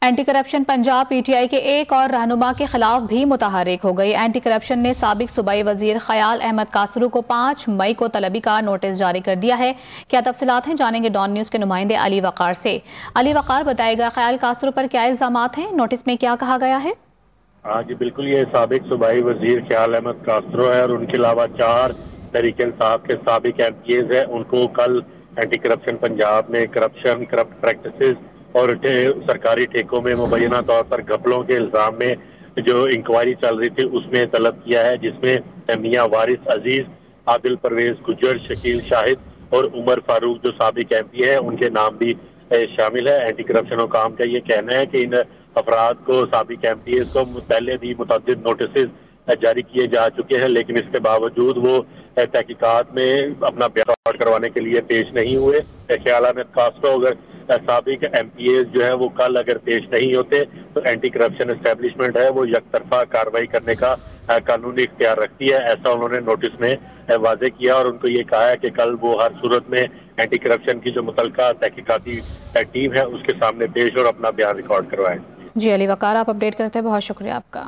Anti corruption Punjab PTI के एक और रहनुमा के खिलाफ भी मुतहर्रिक हो गई। एंटी करप्शन ने साबिक सूबाई वजीर ख्याल अहमद कासरू को 5 मई को तलबी का नोटिस जारी कर दिया है। क्या तफसीलात हैं, जानेंगे डॉन न्यूज के नुमाइंदे अली वकार से। अली वकार, बताएगा ख्याल कासरू पर क्या इल्जामात हैं, नोटिस में क्या कहा गया है? हाँ जी बिल्कुल, ये साबिक सूबाई वजीर ख्याल अहमद कासरू है और उनके अलावा 4 तहरीक इंसाफ के साबिक MPAs है। उनको कल एंटी करप्शन पंजाब ने करप्ट प्रैक्टिसेस और सरकारी ठेकों में मुबैना तौर पर घपलों के इल्जाम में जो इंक्वायरी चल रही थी उसमें तलब किया है, जिसमें मियां वारिस अजीज, आदिल परवेज गुजर, शकील शाहिद और उमर फारूक जो साबिक MP है उनके नाम भी शामिल है। एंटी करप्शन हुकाम का ये कहना है कि इन अफराद को, साबिक MPAs को पहले भी मुतअद्दिद नोटिस जारी किए जा चुके हैं, लेकिन इसके बावजूद वो तहकीकात में अपना बयान करवाने के लिए पेश नहीं हुए। ख्याल अहमद कासरू अगर साबिक MPAs जो है वो कल अगर पेश नहीं होते तो एंटी करप्शन एस्टेब्लिशमेंट है वो यकतरफा कार्रवाई करने का कानूनी इख्तियार रखती है, ऐसा उन्होंने नोटिस में वाजे किया। और उनको ये कहा है कि कल वो हर सूरत में एंटी करप्शन की जो मुतलका तहकीकाती टीम है उसके सामने पेश और अपना बयान रिकॉर्ड करवाएं। जी अली वकार, आप अपडेट करते हैं, बहुत शुक्रिया आपका।